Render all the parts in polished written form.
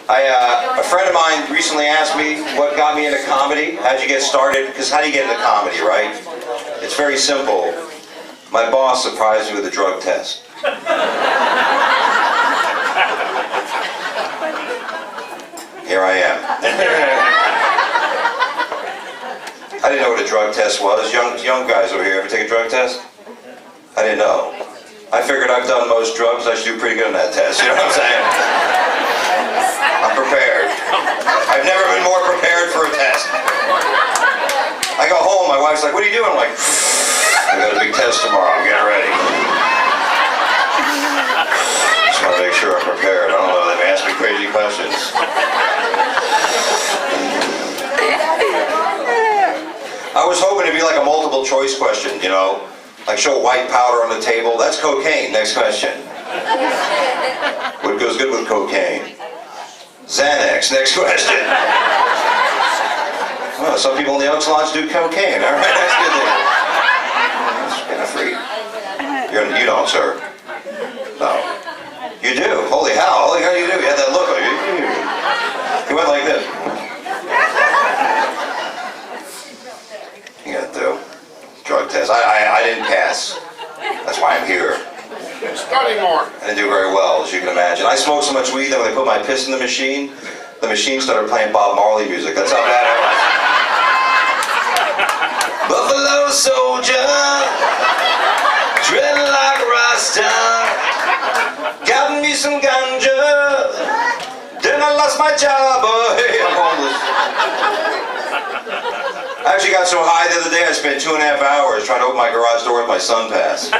A friend of mine recently asked me what got me into comedy. How'd you get started? Because how do you get into comedy, right? It's very simple. My boss surprised me with a drug test. Here I am. I didn't know what a drug test was. Young guys over here ever take a drug test? I didn't know. I figured I've done most drugs. I should do pretty good on that test. You know what I'm saying? I'm prepared. I've never been more prepared for a test. I go home, my wife's like, what are you doing? I'm like, I got a big test tomorrow. I'm getting ready. Just want to make sure I'm prepared. I don't know, they may ask me crazy questions. I was hoping to be like a multiple choice question, you know? Like show white powder on the table. That's cocaine. Next question. What goes good with cocaine? Xanax. Next question. Well, some people in the Elks Lodge do cocaine. All right, that's good. That's kind of free. You don't, sir. No. You do. Holy hell. Holy hell, you do. You had that look. You went like this. You got to do. Drug test. I didn't pass. That's why I'm here. Study more. I didn't do very well, as you can imagine. I smoked so much weed that when they put my piss in the machine started playing Bob Marley music. That's how bad it was. Buffalo soldier, dreadlock rasta, got me some ganja, then I lost my job. Hey, I'm homeless. I actually got so high the other day I spent 2.5 hours trying to open my garage door with my sun pass.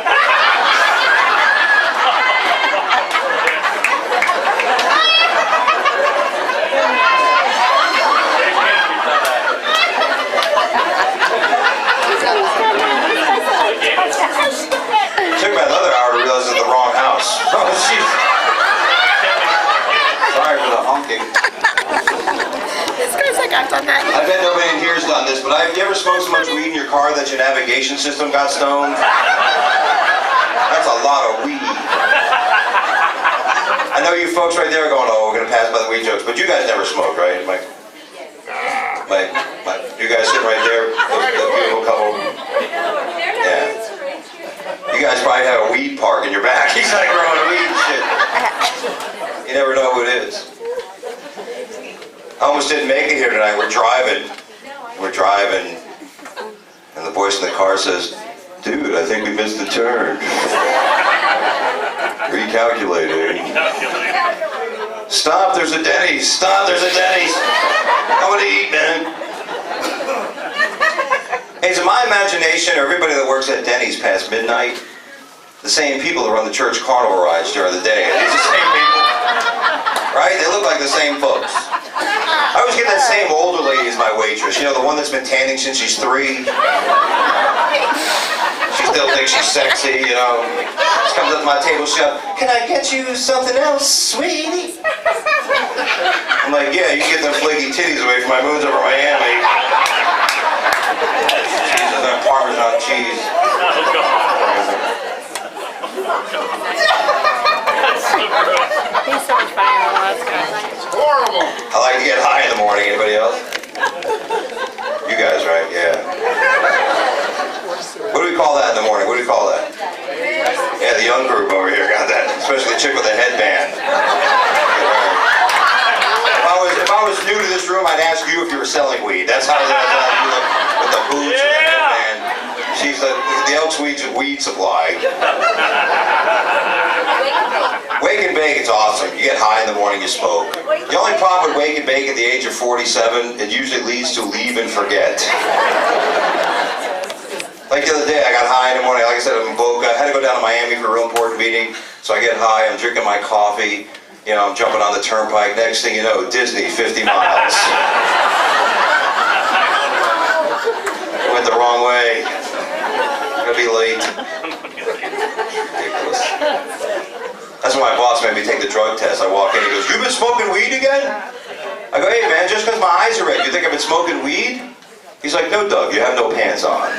It took about another hour to realize it's the wrong house. Oh, jeez. Sorry for the honking. This guy's like, I've done that. I bet nobody in here's done this, but have you ever smoked so much weed in your car that your navigation system got stoned? That's a lot of weed. I know you folks right there are going, oh, we're going to pass by the weed jokes, but you guys never smoke, right? You guys sitting right there, the beautiful couple. Yeah. You guys probably have a weed park in your back. He's like growing weed and shit. You never know who it is. I almost didn't make it here tonight. We're driving, and the voice in the car says, dude, I think we missed the turn. Recalculating. Stop, there's a Denny's. Stop, there's a Denny's. I want to eat, man. Hey, is it my imagination, or everybody that works at Denny's past midnight, the same people that run the church carnival rides during the day? It's the same people. Right? They look like the same folks. I always get that same older lady as my waitress. You know, the one that's been tanning since she's 3. She still thinks she's sexy, you know. She comes up to my table, she's like, can I get you something else, sweetie? I'm like, yeah, you can get them flaky titties away from my moons over Miami. Cheese with that Parmesan cheese. He's so much funnier than the last guy. It's horrible. I like to get high in the morning. Anybody else? You guys, right? Yeah. What do we call that in the morning? What do we call that? Yeah, the young group over here got that. Especially the chick with the headband. If I was new to this room, I'd ask you if you were selling weed. That's how you look with the boots and the headband. She's the Elks weed supply. Wake and bake, it's awesome. You get high in the morning, you smoke. The only problem with wake and bake at the age of 47, it usually leads to leave and forget. Like the other day, I got high in the morning. Like I said, I'm woke. I had to go down to Miami for a real important meeting. So I get high, I'm drinking my coffee. You know, I'm jumping on the turnpike. Next thing you know, Disney, 50 miles. I went the wrong way. I'm gonna be late. Ridiculous. That's when my boss made me take the drug test. I walk in, he goes, "You been smoking weed again?" I go, "Hey man, just because my eyes are red, you think I've been smoking weed?" He's like, "No, Doug, you have no pants on."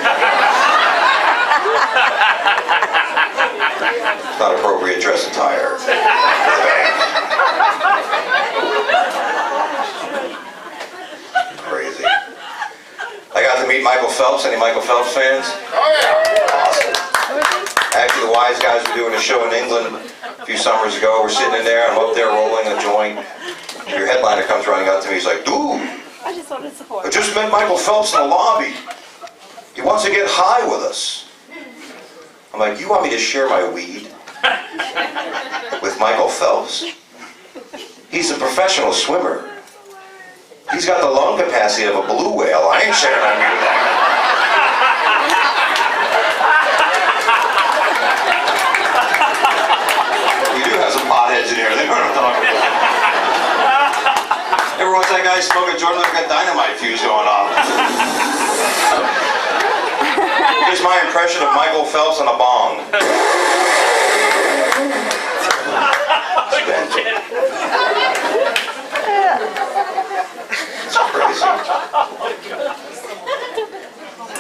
Not appropriate dress attire. Phelps? Any Michael Phelps fans? Oh, yeah. Awesome. Actually, the Wise Guys were doing a show in England a few summers ago. We're sitting in there, I'm up there rolling a joint. Your headliner comes running up to me, he's like, dude, I just wanted support. I just met Michael Phelps in the lobby. He wants to get high with us. I'm like, you want me to share my weed with Michael Phelps? He's a professional swimmer. He's got the lung capacity of a blue whale. I ain't sharing my weed with that guy. We do have some potheads in here. They know what I'm talking about. Ever watch that guy smoke a Jordan like a dynamite fuse going off? Here's my impression of Michael Phelps on a bong. It's crazy.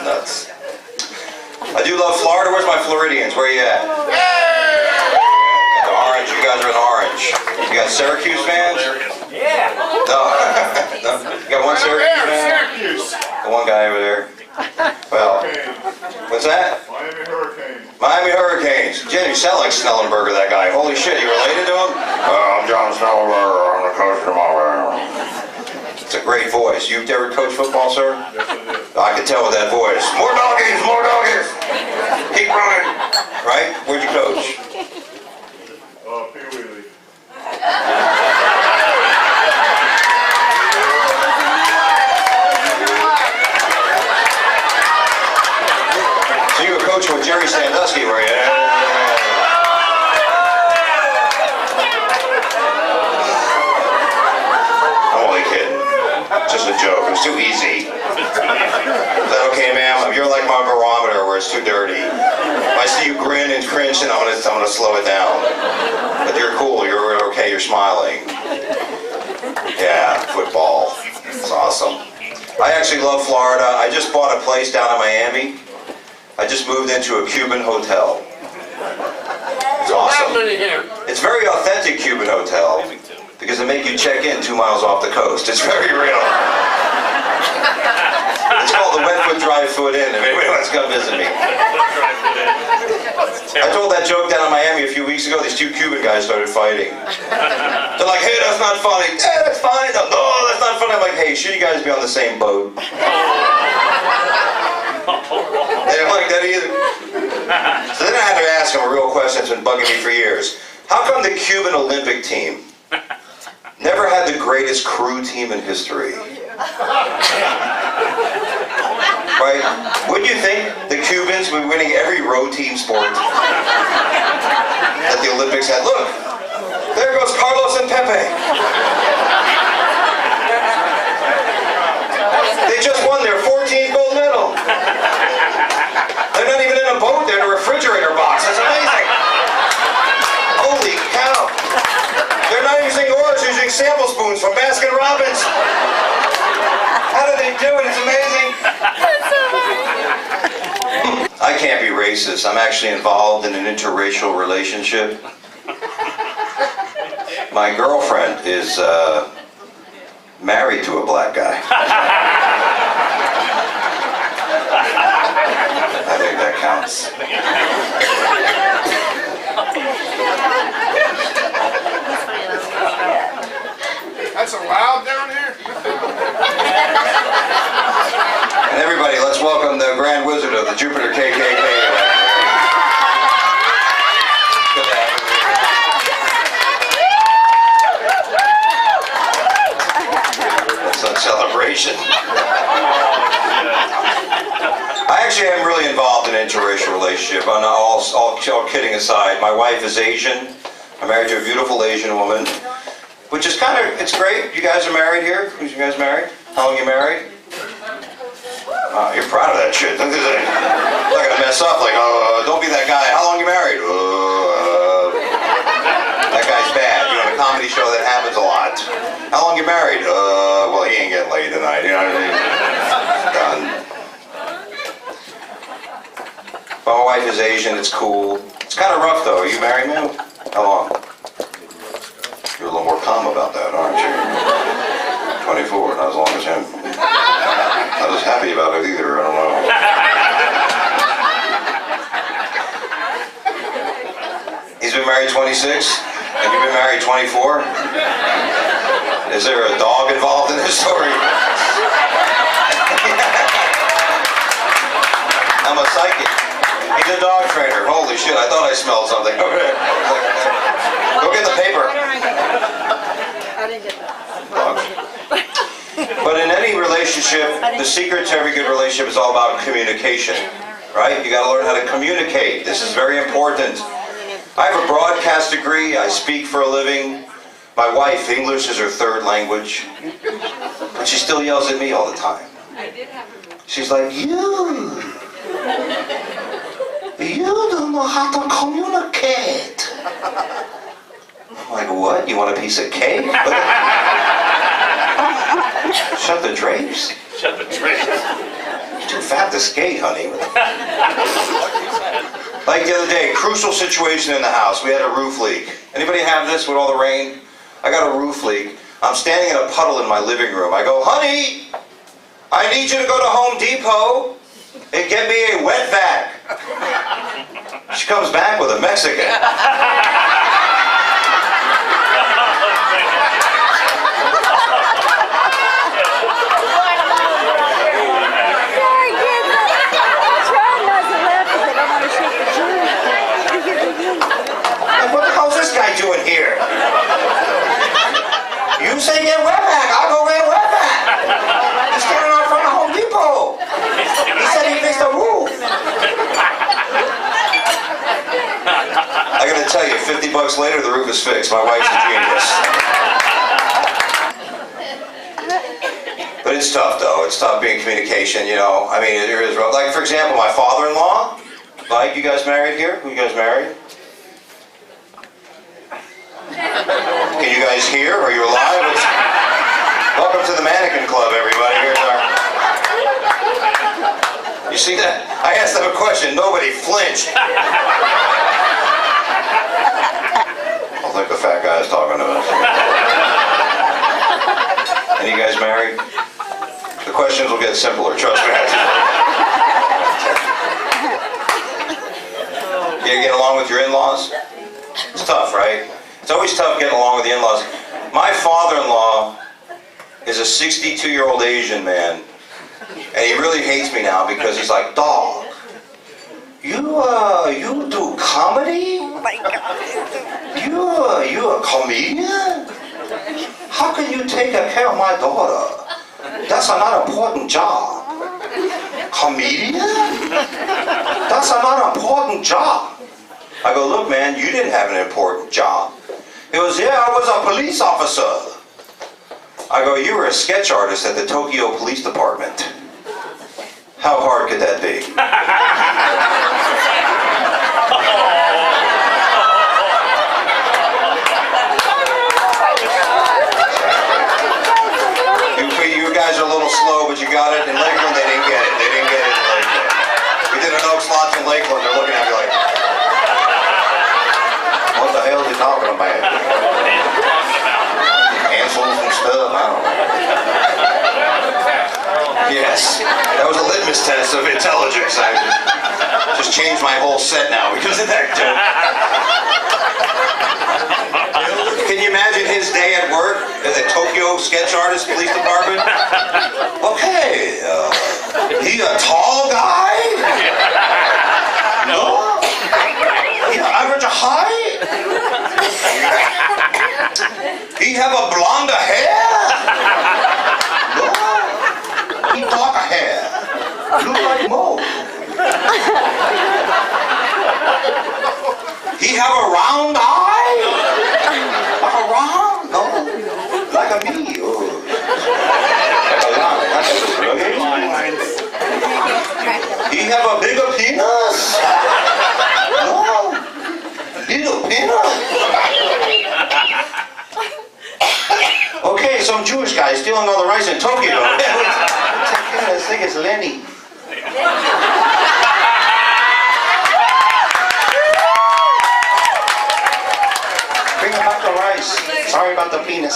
Nuts. I do love Florida. Where's my Floridians? Where you at? The orange. You guys are in orange. You got Syracuse fans? Yeah. No. No. You got one Syracuse fan? Syracuse. The one guy over there. Well, what's that? Miami Hurricanes. Miami Hurricanes. Jenny, you sound like Snellenberger, that guy. Holy shit, you related to him? I'm John Snellenberger. I'm the coach tomorrow. It's a great voice. You ever coach football, sir? Yes, I did. I can tell with that voice. More doggies, more doggies. Keep running. Right? Where'd you coach? Pee Wee League. So you were coaching with Jerry Sandusky, were you? I'm only kidding. Just a joke. It was too easy. Is that okay, ma'am? You're like my barometer where it's too dirty. If I see you grin and cringe, then I'm gonna slow it down. But you're cool. You're okay. You're smiling. Yeah, football. It's awesome. I actually love Florida. I just bought a place down in Miami. I just moved into a Cuban hotel. It's awesome. It's very authentic Cuban hotel because they make you check in 2 miles off the coast. It's very real. It's called the Wet Foot Dry Foot Inn if anybody wants to come visit me. I told that joke down in Miami a few weeks ago. These two Cuban guys started fighting. They're like, hey, that's not funny. Hey, that's funny. No, that's not funny. I'm like, hey, should you guys be on the same boat? They didn't like that either. So then I had to ask them a real question that's been bugging me for years. How come the Cuban Olympic team never had the greatest crew team in history? Right? Wouldn't you think the Cubans would be winning every row team sport that the Olympics had? Look, there goes Carlos and Pepe. They just won their 14th gold medal. They're not even in a boat, they're in a refrigerator box. That's amazing. Holy cow. They're not using oars, they're using sample spoons from Baskin Robbins. How do they do it? It's amazing. I can't be racist. I'm actually involved in an interracial relationship. My girlfriend is married to a black guy. I think that counts. That's allowed down here? And everybody, let's welcome the Grand Wizard of the Jupiter KKK. Good to have you. That's a celebration. I actually am really involved in an interracial relationship. On all kidding aside, my wife is Asian. I'm married to a beautiful Asian woman, which is kind of, it's great. You guys are married here? You guys married? How long are you married? You're proud of that shit. Not gonna mess up. Like, don't be that guy. How long you married? That guy's bad. You know, in a comedy show that happens a lot. How long you married? Well, he ain't getting laid tonight. You know what I mean? Done. But my wife is Asian. It's cool. It's kind of rough though. Are you married now? How long? You're a little more calm about that, aren't you? 24, not as long as him. not as happy about it either. I don't know. He's been married 26, and you've been married 24. Is there a dog involved in this story? I'm a psychic. He's a dog trainer. Holy shit, I thought I smelled something over there. Go get the paper. I didn't get that. Dogs. But in any relationship, the secret to every good relationship is all about communication, right? You gotta learn how to communicate. This is very important. I have a broadcast degree. I speak for a living. My wife, English is her third language. But she still yells at me all the time. She's like, you don't know how to communicate. I'm like, what? You want a piece of cake? Shut the drapes. Shut the drapes. You're too fat to skate, honey. Like the other day, crucial situation in the house. We had a roof leak. Anybody have this with all the rain? I got a roof leak. I'm standing in a puddle in my living room. I go, honey, I need you to go to Home Depot and get me a wet vac. She comes back with a Mexican. What the hell's this guy doing here? You say get wet vac, I'll go get wet vac. He's standing out front of Home Depot. He said he fixed the roof. I gotta tell you, $50 later, the roof is fixed. My wife's a genius. But it's tough, though. It's tough being communication, you know. I mean, it is rough. Like, for example, my father-in-law. Like, you guys married here? Who you guys married? Can you guys hear? Are you alive? Welcome to the Mannequin Club, everybody. Here's our... You see that? I asked them a question. Nobody flinched. I think the fat guy is talking to us. Any of you guys married? The questions will get simpler, trust me. You get along with your in-laws? It's tough, right? It's always tough getting along with the in-laws. My father-in-law is a 62-year-old Asian man, and he really hates me now because he's like, dog, you do comedy? You a comedian? How can you take care of my daughter? That's not important job. Comedian? That's not important job. I go, look, man, you didn't have an important job. He goes, yeah, I was a police officer. I go, you were a sketch artist at the Tokyo Police Department. How hard could that be? You guys are a little slow, but you got it. In Lakeland, they didn't get it. They didn't get it in Lakeland. We did an Elks Lodge in Lakeland. They're looking at me like, what the hell is he talking about? Cancels and stuff? I don't know. Yes, that was a litmus test of intelligence. I just changed my whole set now because of that joke. Can you imagine his day at work at the Tokyo Sketch Artist Police Department? Okay, he a tall guy? No. He average height? He have a blonde hair? No. He dark hair. Look like Mo. He have a round eye? Like a round? No. Like a me. Oh. He have a bigger penis? No. Little penis? Okay, some Jewish guy stealing all the rice in Tokyo. I think it's Lenny. Bring back the rice. Sorry about the penis.